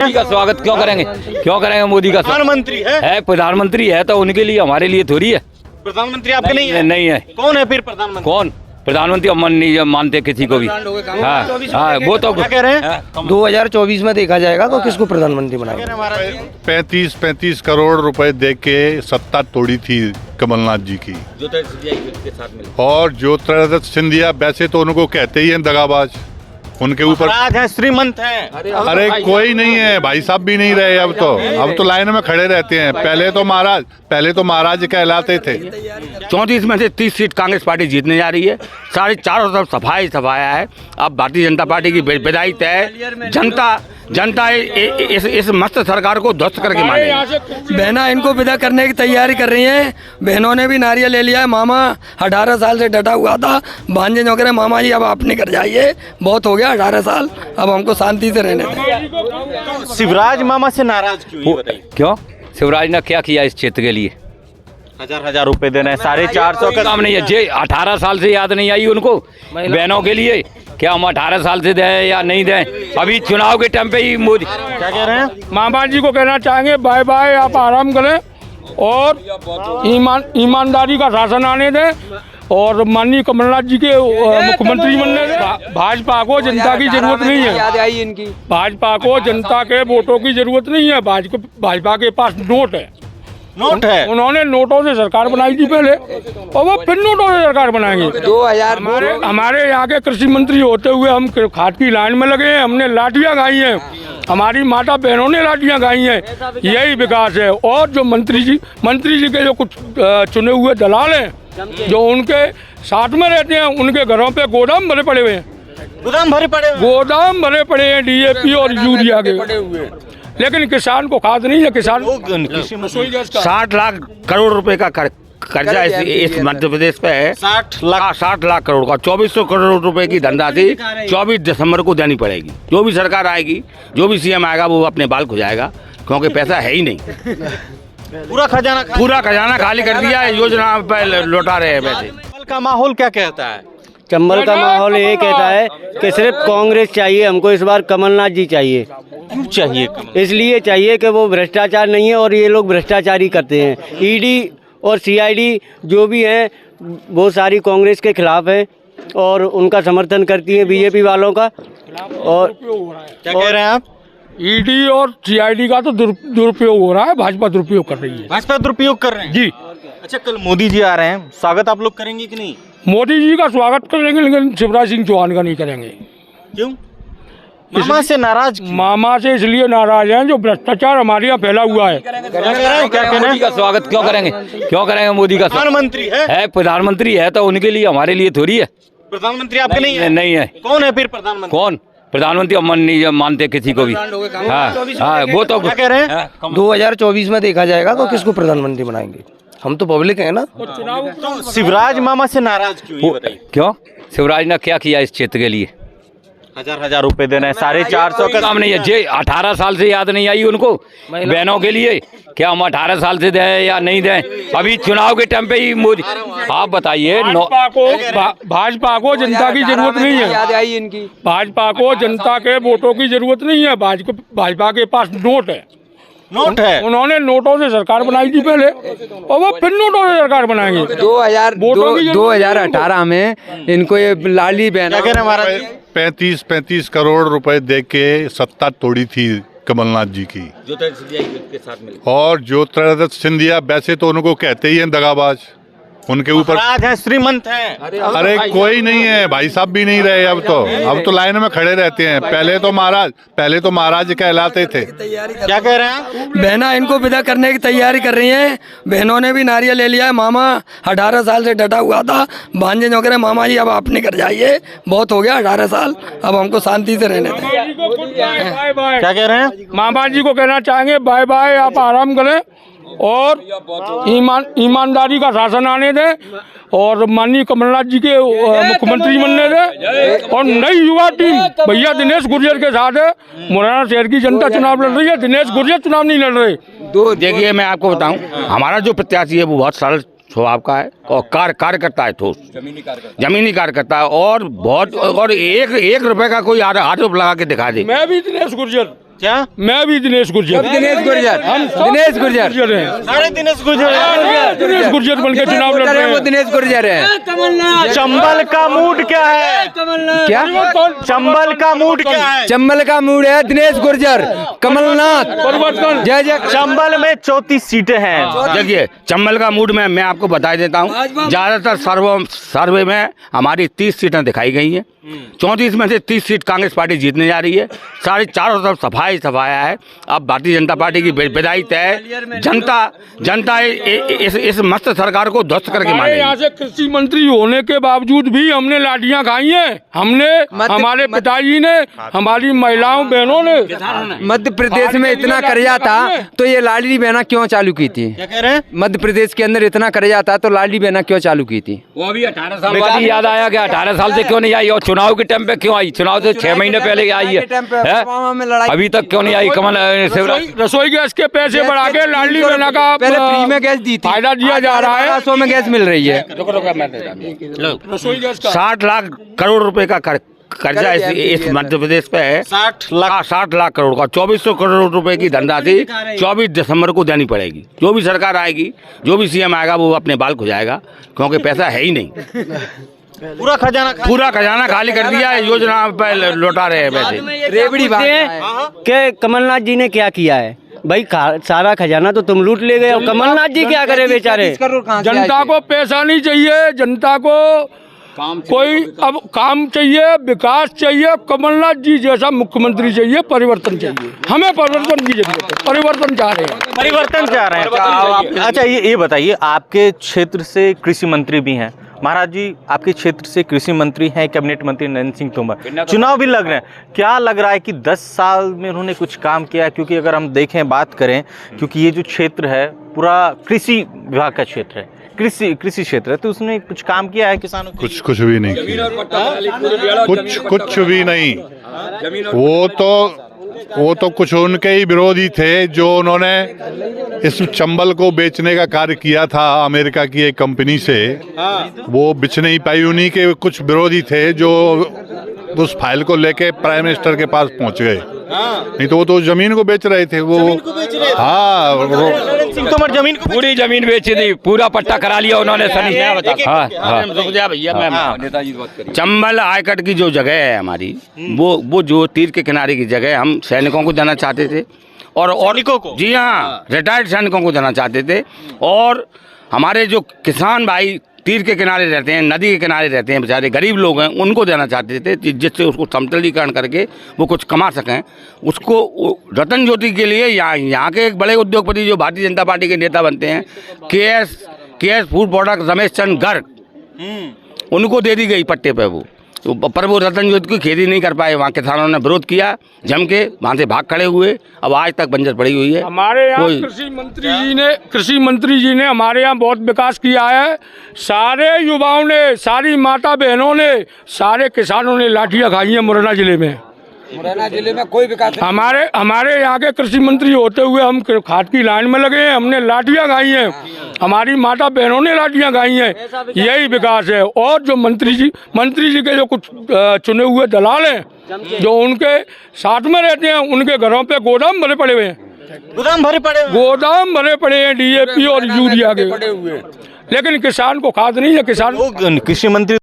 मोदी का स्वागत क्यों करेंगे मोदी का प्रधानमंत्री है प्रधानमंत्री है तो उनके लिए, हमारे लिए थोड़ी है। प्रधानमंत्री आपके नहीं है? नहीं है। कौन है फिर प्रधानमंत्री? कौन प्रधानमंत्री? हम नहीं मानते किसी को भी। हाँ, वो तो क्या कह रहे हैं? 2024 में देखा जाएगा तो किसको प्रधानमंत्री बनाएंगे। 35 करोड़ रुपए दे के सत्ता तोड़ी थी कमलनाथ जी की, के साथ मिले। और ज्योतिरादित्य सिंधिया वैसे तो उनको कहते ही हैं दगाबाज, उनके ऊपर महाराज हैं, श्रीमंत हैं। अरे कोई नहीं है, भाई साहब भी नहीं रहे अब तो लाइन में खड़े रहते हैं। पहले तो महाराज कहलाते थे। 34 में से 30 सीट कांग्रेस पार्टी जीतने जा रही है। साढ़े चारों तरफ सफाया है। अब भारतीय जनता पार्टी की विदाई तय। जनता इस मस्त सरकार को ध्वस्त करके मानेगी। बहना इनको विदा करने की तैयारी कर रही हैं। बहनों ने भी नारियल ले लिया है। मामा 18 साल से डटा हुआ था, भांजे जो करे मामा जी अब अपने घर जाइए, बहुत हो गया 18 साल, अब हमको शांति से रहने दें। शिवराज मामा से नाराज क्यों, ये बताइए। क्यों? शिवराज ने क्या किया इस क्षेत्र के लिए? हजार रुपए देना है, 450 का काम नहीं है। जे 18 साल से याद नहीं आई उनको बहनों के लिए? क्या हम 18 साल से दें या नहीं दें? अभी चुनाव के टाइम पे ही मोदी क्या कह रहे हैं? मामा जी को कहना चाहेंगे बाय बाय, आप आराम करें और ईमानदारी का शासन आने दें और माननीय कमलनाथ जी के मुख्यमंत्री बनने दें। भाजपा को जनता की जरूरत नहीं है। भाजपा को जनता के वोटों की जरूरत नहीं है। भाजपा के पास नोट है। उन्होंने नोटों से सरकार बनाई थी पहले, और वो फिर नोटों से सरकार बनाएंगे। 2000 हमारे यहाँ के कृषि मंत्री होते हुए हम खाद की लाइन में लगे हैं। हमने लाठियाँ खाई हैं, हमारी माता बहनों ने लाठियाँ खाई हैं। यही विकास है। और जो मंत्री जी के जो कुछ चुने हुए दलाल हैं, जो उनके साथ में रहते हैं, उनके घरों पे गोदाम भरे पड़े हुए हैं। गोदाम भरे पड़े हैं DAP और यूरिया के। लेकिन किसान को खाद नहीं है। किसान 60 लाख करोड़ रुपए का कर्जा इस मध्य प्रदेश पे है। 60 लाख करोड़ का। 2400 करोड़ रुपए की धनराशि 24 दिसंबर को देनी पड़ेगी। जो भी सरकार आएगी, जो भी CM आएगा, वो अपने बाल खुजाएगा, क्योंकि पैसा है ही नहीं। पूरा खजाना खाली कर दिया है। योजना पे लौटा रहे हैं पैसे। का माहौल क्या कहता है? चंबल का माहौल ये कहता है कि सिर्फ कांग्रेस चाहिए हमको, इस बार कमलनाथ जी चाहिए। क्यों चाहिए कमल? इसलिए चाहिए कि वो भ्रष्टाचार नहीं है और ये लोग भ्रष्टाचारी करते हैं। ED और CID जो भी हैं वो सारी कांग्रेस के खिलाफ हैं और उनका समर्थन करती है BJP वालों का। और क्या कह रहे हैं आप? ED और CID का तो दुरुपयोग हो रहा है। भाजपा दुरुपयोग कर रही है। भाजपा दुरुपयोग कर रहे हैं जी। अच्छा, कल मोदी जी आ रहे हैं, स्वागत आप लोग करेंगे कि नहीं? मोदी जी का स्वागत करेंगे, लेकिन शिवराज सिंह चौहान का नहीं करेंगे। क्यों? मामा से नाराज क्यों? मामा से इसलिए नाराज हैं जो भ्रष्टाचार हमारे यहाँ फैला हुआ है। क्या कह रहे मोदी का हैं? स्वागत क्यों करेंगे मोदी का? प्रधानमंत्री है प्रधानमंत्री है तो उनके लिए, हमारे लिए थोड़ी है। प्रधानमंत्री आपके नहीं है? नहीं है। कौन है फिर प्रधानमंत्री? कौन प्रधानमंत्री? हम नहीं मानते किसी को भी। हाँ, वो तो क्या कह रहे हैं? 2024 में देखा जाएगा तो किसको प्रधानमंत्री बनाएंगे। हम तो पब्लिक है ना। तो शिवराज मामा से नाराज क्यों, ये बताइए। क्यों? शिवराज ने क्या किया इस क्षेत्र के लिए? हजार रुपए देना है, 450 का काम नहीं है। जे 18 साल से याद नहीं आई उनको बहनों के लिए? क्या हम 18 साल से दें या नहीं दें? अभी चुनाव के टाइम पे ही मोदी, आप बताइए। भाजपा को जनता की जरूरत नहीं है। भाजपा को जनता के वोटों की जरूरत नहीं है। भाजपा के पास नोट है। उन्होंने नोटों से सरकार बनाई थी पहले, और वो फिर नोटों से सरकार बनाएंगे। 2018 में इनको ये लाली बहन क्या कह रहे हैं महाराज? 35 करोड़ रुपए दे के सत्ता तोड़ी थी कमलनाथ जी की, के साथ मिले। और ज्योतिरादित्य सिंधिया वैसे तो उनको कहते ही हैं दगाबाज, उनके ऊपर महाराज हैं, श्रीमंत हैं। अरे कोई नहीं है, भाई साहब भी नहीं रहे अब तो लाइन में खड़े रहते हैं। पहले तो महाराज कहलाते थे। क्या कह रहे हैं? बहना इनको विदा करने की तैयारी कर रही हैं। बहनों ने भी नारियल ले लिया है। मामा 18 साल से डटा हुआ था, भांजे जो करे मामा जी अब अपने घर जाइए, बहुत हो गया 18 साल, अब हमको शांति से रहने दें। क्या कह रहे हैं? मामा जी को कहना चाहेंगे बाय बाय, आप आराम करें और ईमानदारी का शासन आने दें और माननीय कमलनाथ जी के मुख्यमंत्री बनने दें। और नई युवा टीम भैया दिनेश गुर्जर के साथ है। मुरैना शहर की जनता चुनाव लड़ रही है, दिनेश गुर्जर चुनाव नहीं लड़ रहे। देखिए, मैं आपको बताऊं, हमारा जो प्रत्याशी है वो बहुत सरल स्वभाव का है और कार्य करता है, ठोस जमीनी कार्य करता है, और बहुत, और एक रुपए का कोई आरोप लगा के दिखा दे। मैं भी दिनेश गुर्जर क्या? मैं भी दिनेश गुर्जर। दिनेश गुर्जर, हम सब दिनेश गुर्जर गुर्जर हैं। सारे दिनेश गुर्जर दिनेश गुर्जर बन के चुनाव लड़ रहे वो हैं। दिनेश गुर्जर है। चंबल का मूड क्या है? क्या चंबल का मूड क्या है? चंबल का मूड है दिनेश गुर्जर, कमलनाथ, परिवर्तन। जय जय। चंबल में 34 सीटें हैं। देखिए चंबल का मूड में मैं आपको बता देता हूँ, ज्यादातर सर्वे में हमारी 30 सीटें दिखाई गई हैं। 34 में से 30 सीट कांग्रेस पार्टी जीतने जा रही है। साढ़े चारों तरफ सफाया है। अब भारतीय जनता पार्टी की विदाई तय। जनता इस मस्त सरकार को ध्वस्त करके हमारे यहाँ मानेगी। से कृषि मंत्री होने के बावजूद भी हमने लाठियां खाई हैं। हमने, हमारे पिताजी ने, हमारी महिलाओं बहनों ने। मध्य प्रदेश में इतना कर्जा था तो ये लाडली बहना क्यों चालू की थी? क्या कह रहे हैं? मध्य प्रदेश के अंदर इतना कर्जा था तो लाडली बहना क्यों चालू की थी? वो भी 18 साल बाद ही याद आया गया। 18 साल से क्यों नहीं आई? और चुनाव के टाइम पे क्यों आई? चुनाव से 6 महीने पहले आई है, अभी तक क्यों नहीं आई? कमल रसोई गैस के पैसे बढ़ा के लाडली बहना का पहले फ्री में गैस दी थी, फायदा दिया जा रहा है। 100 में गैस मिल रही है। रसोई गैस का 60 लाख करोड़ रुपए का कर्जा इस मध्य प्रदेश पे है। 60 लाख 60 लाख करोड़ का 2400 करोड़ रुपए की धनराशि 24 दिसंबर को देनी पड़ेगी। जो भी सरकार आएगी, जो भी सीएम आएगा, वो अपने बाल खुजाएगा, क्योंकि पैसा है ही नहीं। पूरा खजाना खाली कर दिया है। योजना पे लौटा रहे हैं पैसे। रेबड़ी बात है कि कमलनाथ जी ने क्या किया है? भाई सारा खजाना तो तुम लूट ले गए और कमलनाथ जी क्या करे बेचारे? जनता को पैसा नहीं चाहिए, जनता को कोई अब काम चाहिए, विकास चाहिए। कमलनाथ जी जैसा मुख्यमंत्री चाहिए, परिवर्तन चाहिए। हमें परिवर्तन की जरूरत है, परिवर्तन चाह रहे हैं। परिवर्तन चाह रहे हैं। अच्छा ये बताइए, आपके क्षेत्र से कृषि मंत्री भी हैं महाराज जी, आपके क्षेत्र से कृषि मंत्री हैं कैबिनेट मंत्री नरेंद्र सिंह तोमर, चुनाव भी लग रहे हैं। क्या लग रहा है कि 10 साल में उन्होंने कुछ काम किया? क्योंकि अगर हम देखें, बात करें, क्योंकि ये जो क्षेत्र है पूरा कृषि विभाग का क्षेत्र है, कृषि क्षेत्र है, तो उसने कुछ काम किया है किसानों के लिए? कुछ भी नहीं किया। कुछ भी नहीं। वो तो कुछ उनके ही विरोधी थे जो उन्होंने इस चंबल को बेचने का कार्य किया था अमेरिका की एक कंपनी से। वो बेच नहीं पाई। उन्हीं के कुछ विरोधी थे जो उस फाइल को लेके प्राइम मिनिस्टर के पास पहुंच गए। नहीं तो वो तो जमीन को बेच रहे थे। वो हाँ, सिंह तोमर जमीन को पूरी जमीन बेच दी, पूरा पट्टा करा लिया उन्होंने। चंबल आयकट की जो जगह है हमारी, वो जो तीर के किनारे की जगह हम सैनिकों को देना चाहते थे, और सैनिकों को? जी हाँ, रिटायर्ड सैनिकों को देना चाहते थे। और हमारे जो किसान भाई तीर के किनारे रहते हैं, नदी के किनारे रहते हैं, बेचारे गरीब लोग हैं, उनको देना चाहते थे, जिससे उसको समतलीकरण करके वो कुछ कमा सकें। उसको रतन ज्योति के लिए यहाँ के एक बड़े उद्योगपति जो भारतीय जनता पार्टी के नेता बनते हैं, के S food product Ramesh Chandra Garg, उनको दे दी गई पट्टे पे वो। तो पर वो रतन ज्योति की खेती नहीं कर पाए। वहाँ किसानों ने विरोध किया जम के, वहाँ से भाग खड़े हुए। अब आज तक बंजर पड़ी हुई है। हमारे यहाँ कृषि मंत्री जी ने हमारे यहाँ बहुत विकास किया है। सारे युवाओं ने, सारी माता बहनों ने, सारे किसानों ने लाठियाँ खाई हैं मुरैना जिले में। मुरैना जिले में कोई विकास हमारे यहाँ के कृषि मंत्री होते हुए हम खाद की लाइन में लगे हैं। हमने लाठियाँ खाई हैं, हमारी माता बहनों ने लाठियाँ खाई हैं। यही विकास है। और जो मंत्री जी के जो कुछ चुने हुए दलाल हैं, जो उनके साथ में रहते हैं, उनके घरों पे गोदाम भरे पड़े हुए हैं। गोदाम भरे पड़े हैं DAP और यूरिया के, लेकिन किसान को खाद नहीं है। किसान कृषि मंत्री